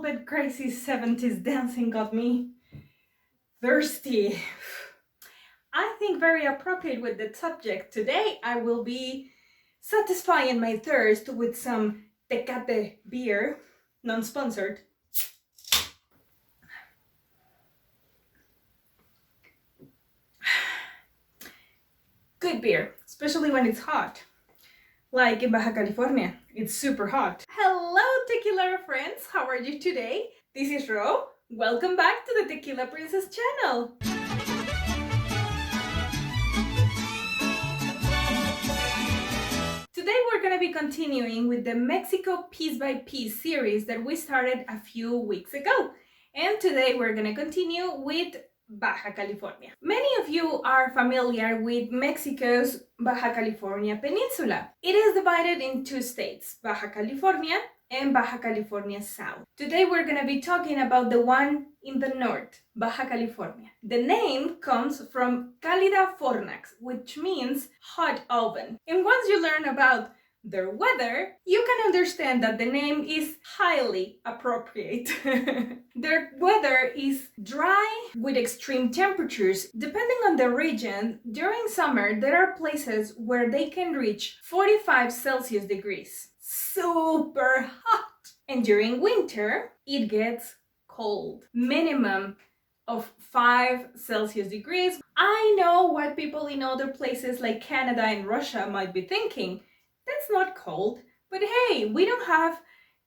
bit crazy 70s dancing got me thirsty. I think very appropriate with the subject. Today I will be satisfying my thirst with some Tecate beer, non-sponsored. Good beer, especially when it's hot. Like in Baja California, it's super hot. Hello tequila friends, how are you today? This is Ro. Welcome back to the Tequila Princess channel. Today we're going to be continuing with the Mexico Piece by Piece series that we started a few weeks ago. And today we're going to continue with Baja California. Many of you are familiar with Mexico's Baja California Peninsula. It is divided in two states, Baja California and Baja California South. Today we're going to be talking about the one in the north, Baja California. The name comes from Cálida Fornax, which means hot oven. And once you learn about their weather, you can understand that the name is highly appropriate. Their weather is dry with extreme temperatures. Depending on the region, during summer there are places where they can reach 45 Celsius degrees. Super hot! And during winter, it gets cold. Minimum of 5 Celsius degrees. I know what people in other places like Canada and Russia might be thinking. That's not cold, but hey, we don't have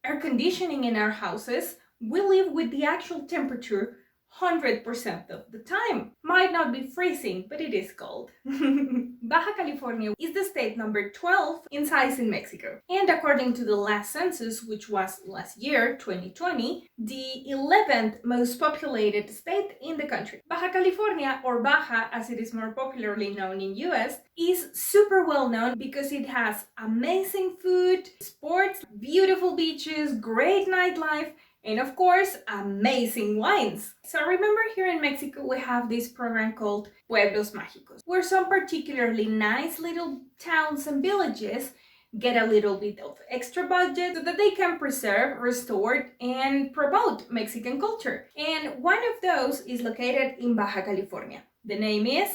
air conditioning in our houses. We live with the actual temperature 100% of the time. Might not be freezing, but it is cold. Baja California is the state number 12 in size in Mexico. And according to the last census, which was last year, 2020, the 11th most populated state in the country. Baja California, or Baja as it is more popularly known in US, is super well known because it has amazing food, sports, beautiful beaches, great nightlife, and of course, amazing wines. So remember, here in Mexico we have this program called Pueblos Mágicos, where some particularly nice little towns and villages get a little bit of extra budget so that they can preserve, restore, and promote Mexican culture. And one of those is located in Baja California. The name is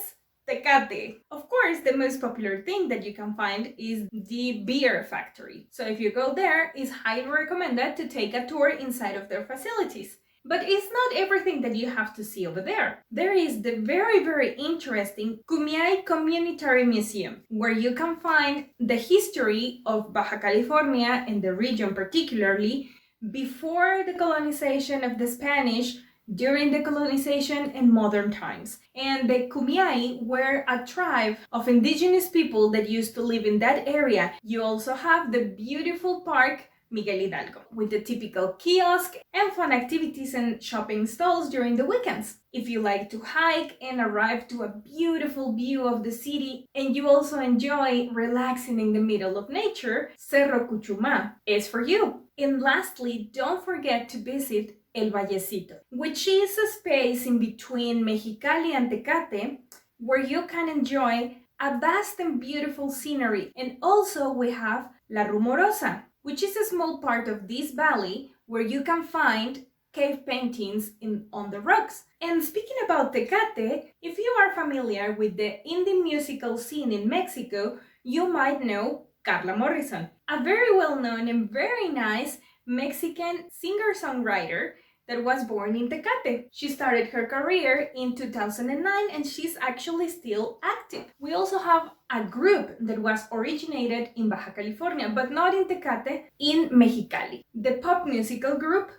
Tecate. Of course, the most popular thing that you can find is the beer factory. So if you go there, it's highly recommended to take a tour inside of their facilities. But it's not everything that you have to see over there. There is the very interesting Kumiai Communitary Museum, where you can find the history of Baja California and the region particularly before the colonization of the Spanish, during the colonization and modern times. And the Kumiai were a tribe of indigenous people that used to live in that area. You also have the beautiful park Miguel Hidalgo, with the typical kiosk and fun activities and shopping stalls during the weekends. If you like to hike and arrive to a beautiful view of the city, and you also enjoy relaxing in the middle of nature, Cerro Cuchumá is for you. And lastly, don't forget to visit El Vallecito, which is a space in between Mexicali and Tecate where you can enjoy a vast and beautiful scenery. And also we have La Rumorosa, which is a small part of this valley where you can find cave paintings on the rocks. And speaking about Tecate, if you are familiar with the indie musical scene in Mexico, you might know Carla Morrison, a very well-known and very nice Mexican singer-songwriter that was born in Tecate. She started her career in 2009 and she's actually still active. We also have a group that was originated in Baja California, but not in Tecate, in Mexicali. The pop musical group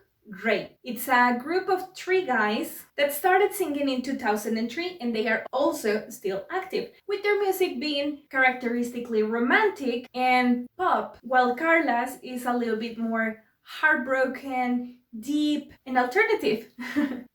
Rey. It's a group of 3 guys that started singing in 2003 and they are also still active, with their music being characteristically romantic and pop, while Carla's is a little bit more heartbroken, deep, and alternative.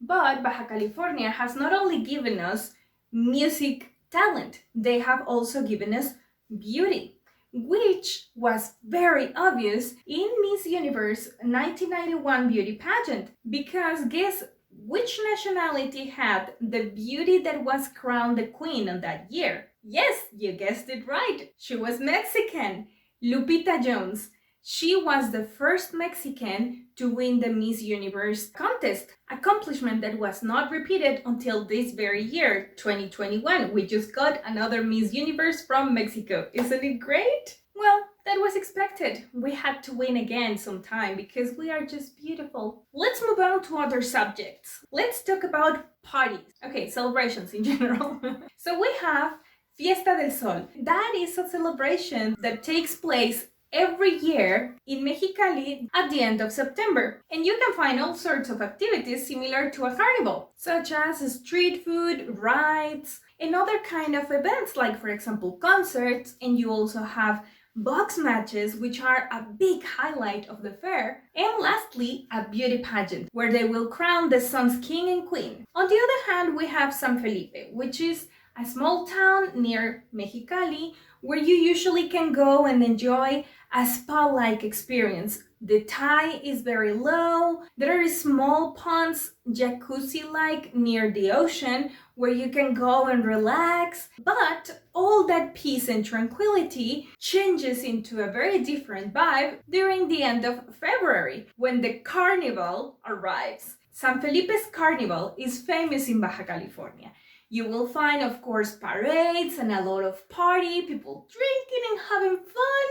But Baja California has not only given us music talent, they have also given us beauty, which was very obvious in Miss Universe 1991 beauty pageant. Because guess which nationality had the beauty that was crowned the queen on that year? Yes, you guessed it right. She was Mexican, Lupita Jones. She was the first Mexican to win the Miss Universe contest, accomplishment that was not repeated until this very year, 2021. We just got another Miss Universe from Mexico. Isn't it great? Well, that was expected. We had to win again sometime because we are just beautiful. Let's move on to other subjects. Let's talk about parties. Okay, celebrations in general. So we have Fiesta del Sol. That is a celebration that takes place every year in Mexicali at the end of September. And you can find all sorts of activities similar to a carnival, such as street food, rides, and other kind of events like, for example, concerts. And you also have box matches, which are a big highlight of the fair. And lastly, a beauty pageant, where they will crown the sun's king and queen. On the other hand, we have San Felipe, which is a small town near Mexicali where you usually can go and enjoy a spa-like experience. The tide is very low, there are small ponds, jacuzzi-like near the ocean where you can go and relax, but all that peace and tranquility changes into a very different vibe during the end of February when the carnival arrives. San Felipe's carnival is famous in Baja California. You will find, of course, parades and a lot of party, people drinking and having fun,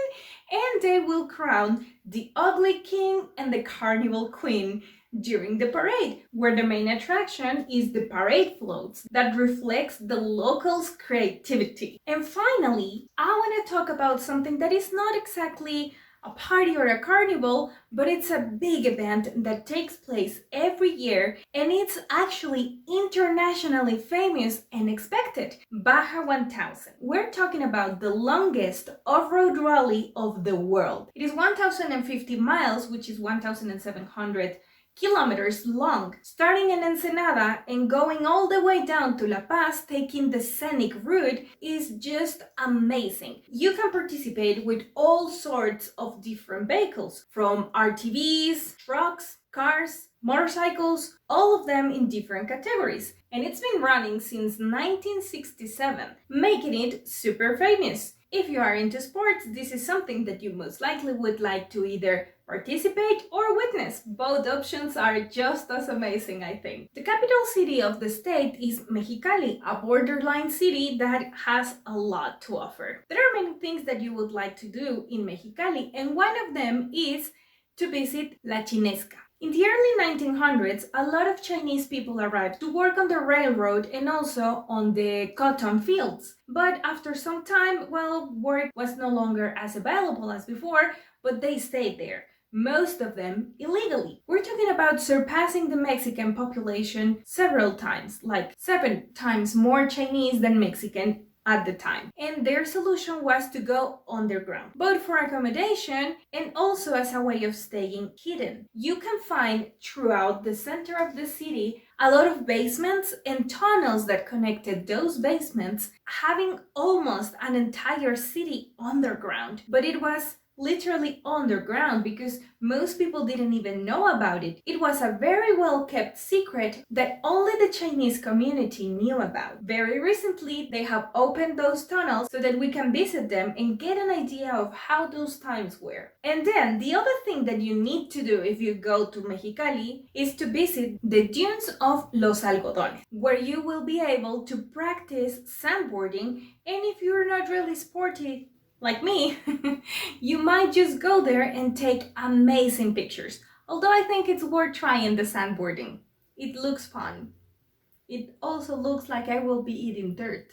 and they will crown the ugly king and the carnival queen during the parade, where the main attraction is the parade floats that reflects the locals' creativity. And finally, I want to talk about something that is not exactly a party or a carnival, but it's a big event that takes place every year, and it's actually internationally famous and expected. Baja 1000. We're talking about the longest off-road rally of the world. It is 1,050 miles, which is 1,700 kilometers long, starting in Ensenada and going all the way down to La Paz, taking the scenic route, is just amazing. You can participate with all sorts of different vehicles, from RTVs, trucks, cars, motorcycles, all of them in different categories. And it's been running since 1967, making it super famous. If you are into sports, this is something that you most likely would like to either participate or witness. Both options are just as amazing, I think. The capital city of the state is Mexicali, a borderline city that has a lot to offer. There are many things that you would like to do in Mexicali, and one of them is to visit La Chinesca. In the early 1900s, a lot of Chinese people arrived to work on the railroad and also on the cotton fields. But after some time, well, work was no longer as available as before, but they stayed there. Most of them illegally. We're talking about surpassing the Mexican population several times, like 7 times more Chinese than Mexican at the time. And their solution was to go underground, both for accommodation and also as a way of staying hidden. You can find throughout the center of the city a lot of basements and tunnels that connected those basements, having almost an entire city underground. But it was literally underground because most people didn't even know about it. It was a very well kept secret that only the Chinese community knew about. Very recently, they have opened those tunnels so that we can visit them and get an idea of how those times were. And then the other thing that you need to do if you go to Mexicali is to visit the dunes of Los Algodones, where you will be able to practice sandboarding, and if you're not really sporty like me, you might just go there and take amazing pictures. Although I think it's worth trying the sandboarding. It looks fun. It also looks like I will be eating dirt.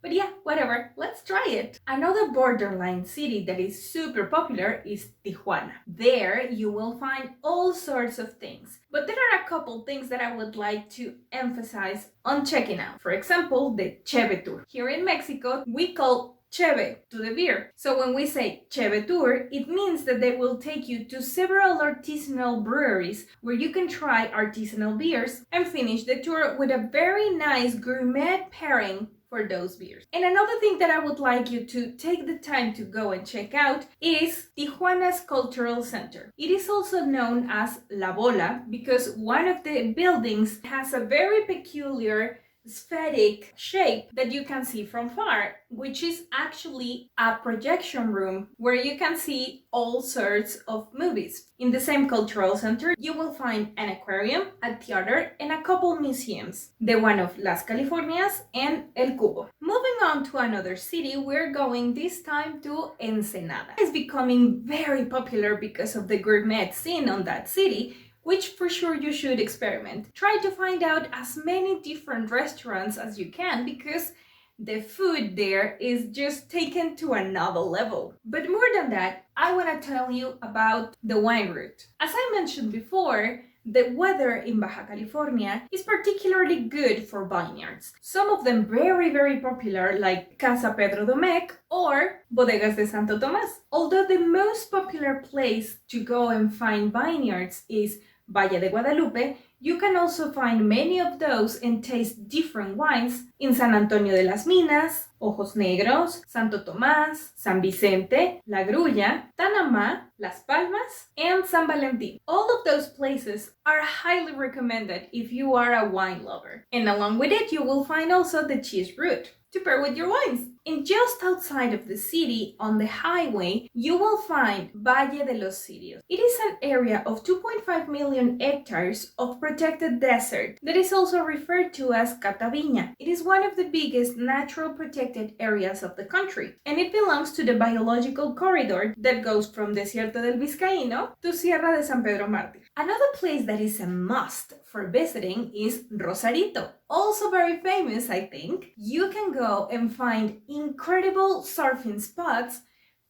But yeah, whatever, let's try it. Another borderline city that is super popular is Tijuana. There you will find all sorts of things. But there are a couple things that I would like to emphasize on checking out. For example, the Cheve Tour. Here in Mexico, we call Cheve to the beer. So when we say Cheve Tour, it means that they will take you to several artisanal breweries where you can try artisanal beers and finish the tour with a very nice gourmet pairing for those beers. And another thing that I would like you to take the time to go and check out is Tijuana's Cultural Center. It is also known as La Bola because one of the buildings has a very peculiar spheric shape that you can see from far, which is actually a projection room where you can see all sorts of movies. In the same cultural center, you will find an aquarium, a theater, and a couple museums, the one of Las Californias and El Cubo. Moving on to another city, we're going this time to Ensenada. It's becoming very popular because of the gourmet scene on that city, which for sure you should experiment. Try to find out as many different restaurants as you can because the food there is just taken to another level. But more than that, I want to tell you about the wine route. As I mentioned before, the weather in Baja California is particularly good for vineyards. Some of them very popular, like Casa Pedro Domecq or Bodegas de Santo Tomás. Although the most popular place to go and find vineyards is Valle de Guadalupe, you can also find many of those and taste different wines in San Antonio de las Minas, Ojos Negros, Santo Tomás, San Vicente, La Grulla, Tanamá, Las Palmas, and San Valentín. All of those places are highly recommended if you are a wine lover. And along with it, you will find also the cheese route to pair with your wines. And just outside of the city, on the highway, you will find Valle de los Cirios. It is an area of 2.5 million hectares of protected desert that is also referred to as Cataviña. It is one of the biggest natural protected areas of the country, and it belongs to the biological corridor that goes from Desierto del Vizcaíno to Sierra de San Pedro Mártir. Another place that is a must for visiting is Rosarito. Also very famous, I think. You can go and find incredible surfing spots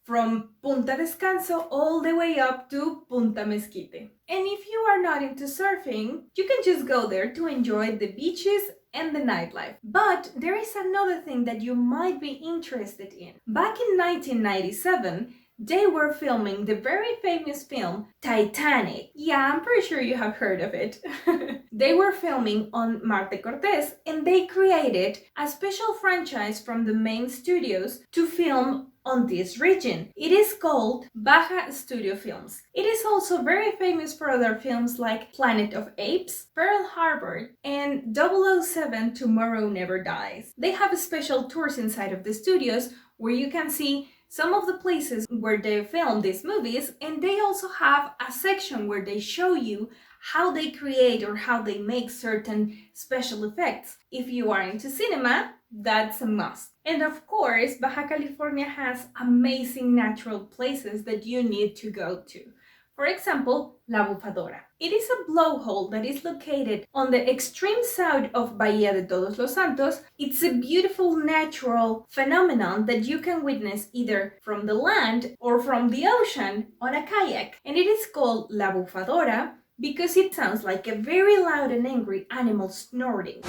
from Punta Descanso all the way up to Punta Mezquite. And if you are not into surfing, you can just go there to enjoy the beaches and the nightlife. But there is another thing that you might be interested in. Back in 1997, they were filming the very famous film Titanic. Yeah, I'm pretty sure you have heard of it. They were filming on Marte Cortés, and they created a special franchise from the main studios to film on this region. It is called Baja Studio Films. It is also very famous for other films like Planet of Apes, Pearl Harbor, and 007 Tomorrow Never Dies. They have special tours inside of the studios where you can see some of the places where they filmed these movies, and they also have a section where they show you how they create or how they make certain special effects. If you are into cinema, that's a must. And of course, Baja California has amazing natural places that you need to go to. For example, La Bufadora. It is a blowhole that is located on the extreme south of Bahía de Todos los Santos. It's a beautiful natural phenomenon that you can witness either from the land or from the ocean on a kayak. And it is called La Bufadora because it sounds like a very loud and angry animal snorting.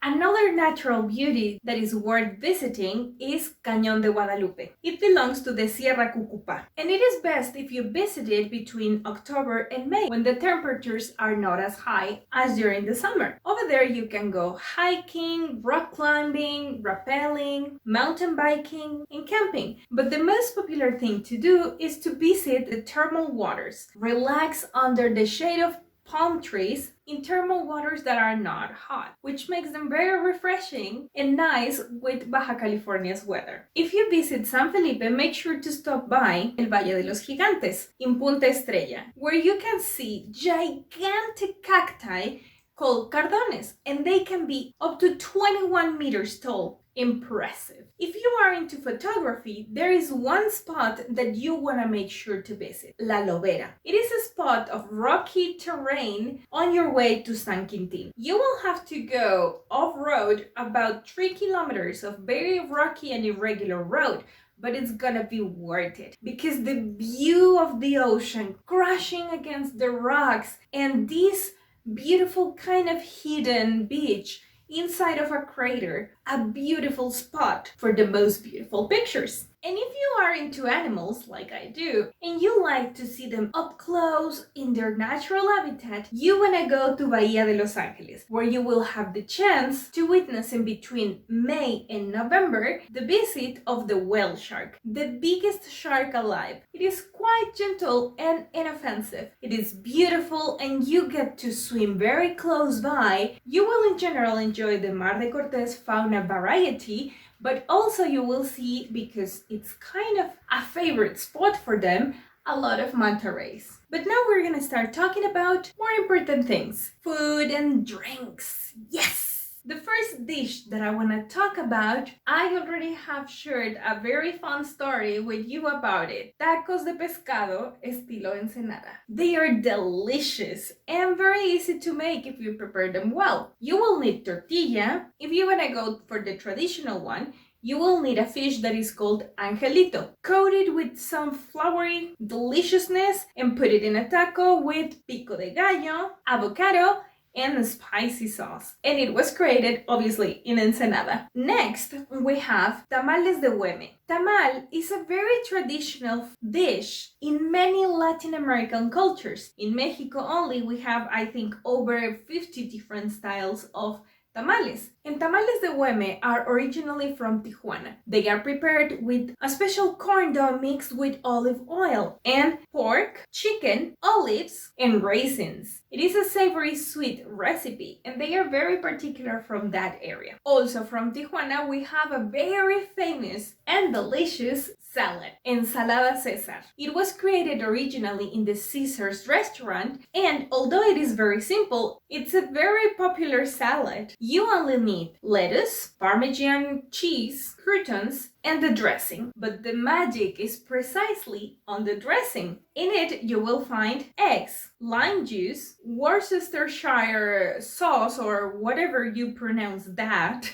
Another natural beauty that is worth visiting is Cañón de Guadalupe. It belongs to the Sierra Cucupá, and it is best if you visit it between October and May when the temperatures are not as high as during the summer. Over there you can go hiking, rock climbing, rappelling, mountain biking, and camping. But the most popular thing to do is to visit the thermal waters. Relax under the shade of palm trees in thermal waters that are not hot, which makes them very refreshing and nice with Baja California's weather. If you visit San Felipe, make sure to stop by El Valle de los Gigantes in Punta Estrella, where you can see gigantic cacti called cardones, and they can be up to 21 meters tall. Impressive. If you are into photography, there is one spot that you want to make sure to visit, La Lobera. It is a spot of rocky terrain on your way to San Quintin. You will have to go off-road about 3 kilometers of very rocky and irregular road, but it's gonna be worth it because the view of the ocean crashing against the rocks and this beautiful kind of hidden beach inside of a crater a beautiful spot for the most beautiful pictures. And if you are into animals like I do, and you like to see them up close in their natural habitat, you wanna go to Bahía de Los Ángeles, where you will have the chance to witness in between May and November the visit of the whale shark, the biggest shark alive. It is quite gentle and inoffensive. It is beautiful and you get to swim very close by. You will in general enjoy the Mar de Cortés fauna variety, but also you will see, because it's kind of a favorite spot for them, a lot of manta rays. But now we're gonna start talking about more important things. Food and drinks. Yes! The first dish that I want to talk about, I already have shared a very fun story with you about it. Tacos de pescado estilo Ensenada. They are delicious and very easy to make if you prepare them well. You will need tortilla. If you want to go for the traditional one, you will need a fish that is called angelito, coated with some floury deliciousness, and put it in a taco with pico de gallo, avocado, and a spicy sauce. And it was created, obviously, in Ensenada. Next, we have tamales de hueme. Tamal is a very traditional dish in many Latin American cultures. In Mexico only, we have, I think, over 50 different styles of tamales. And tamales de hueme are originally from Tijuana. They are prepared with a special corn dough mixed with olive oil and pork, chicken, olives, and raisins. It is a savory sweet recipe and they are very particular from that area. Also from Tijuana, we have a very famous and delicious salad, Ensalada Cesar. It was created originally in the Caesar's restaurant, and although it is very simple, it's a very popular salad. You only need lettuce, Parmesan cheese, croutons, and the dressing. But the magic is precisely on the dressing. In it, you will find eggs, lime juice, Worcestershire sauce, or whatever you pronounce that,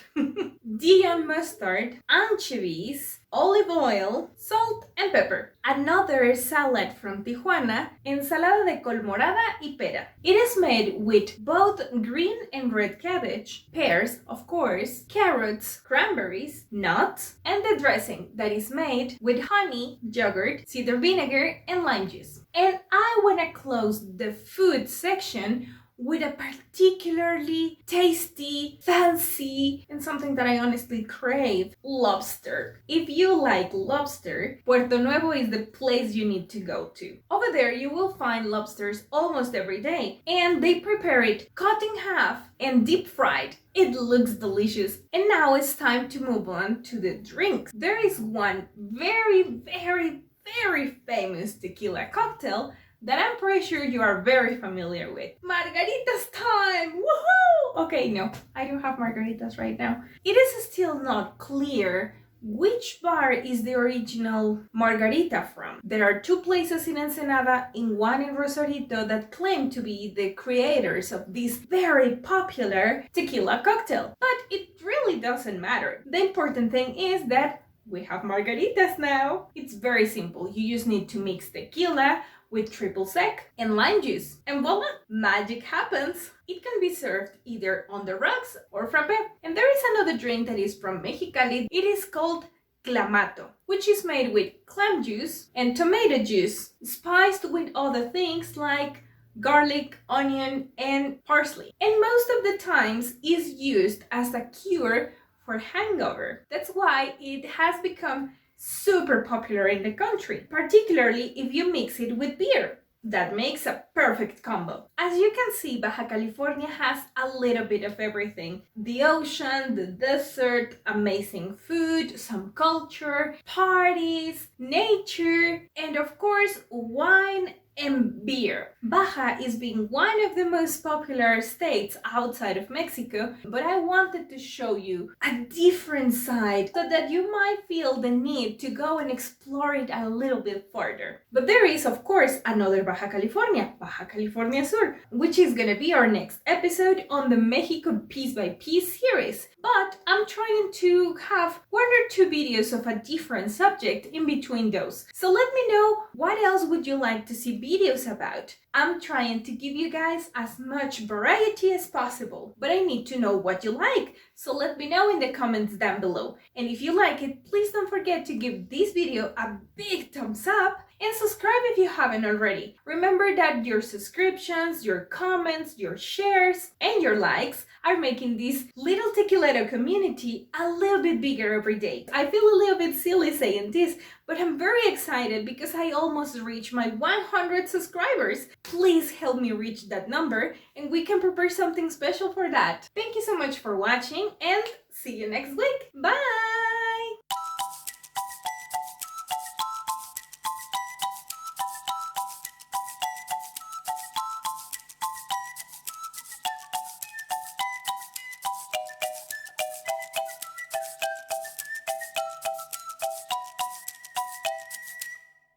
Dijon mustard, anchovies, olive oil, salt, and pepper. Another salad from Tijuana, ensalada de col morada y pera. It is made with both green and red cabbage, pears, of course, carrots, cranberries, nuts, and the dressing that is made with honey, yogurt, cider vinegar, and lime juice. And I want to close the food section with a particularly tasty, fancy, and something that I honestly crave, lobster. If you like lobster, Puerto Nuevo is the place you need to go to. Over there, you will find lobsters almost every day, and they prepare it cut in half and deep fried. It looks delicious. And now it's time to move on to the drinks. There is one very famous tequila cocktail that I'm pretty sure you are very familiar with. Margaritas time! Woohoo! Okay, no, I don't have margaritas right now. It is still not clear which bar is the original margarita from. There are two places in Ensenada and one in Rosarito that claim to be the creators of this very popular tequila cocktail. But it really doesn't matter. The important thing is that we have margaritas now. It's very simple. You just need to mix tequila with triple sec and lime juice. And voila, magic happens. It can be served either on the rocks or frappe. And there is another drink that is from Mexicali. It is called clamato, which is made with clam juice and tomato juice, spiced with other things like garlic, onion, and parsley. And most of the times is used as a cure for hangover. That's why it has become super popular in the country, particularly if you mix it with beer. That makes a perfect combo. As you can see, Baja California has a little bit of everything. The ocean, the desert, amazing food, some culture, parties, nature, and of course, wine and beer. Baja is being one of the most popular states outside of Mexico, but I wanted to show you a different side so that you might feel the need to go and explore it a little bit further. But there is, of course, another Baja California Sur, which is gonna be our next episode on the Mexico Piece by Piece series. but I'm trying to have 1 or 2 videos of a different subject in between those. So let me know what else would you like to see videos about. I'm trying to give you guys as much variety as possible, but I need to know what you like. So let me know in the comments down below. And if you like it, please don't forget to give this video a big thumbs up and subscribe if you haven't already. Remember that your subscriptions, your comments, your shares, and your likes are making this little Tequileto community a little bit bigger every day. I feel a little bit silly saying this, but I'm very excited because I almost reached my 100 subscribers. Please help me reach that number and we can prepare something special for that. Thank you so much for watching and see you next week. Bye!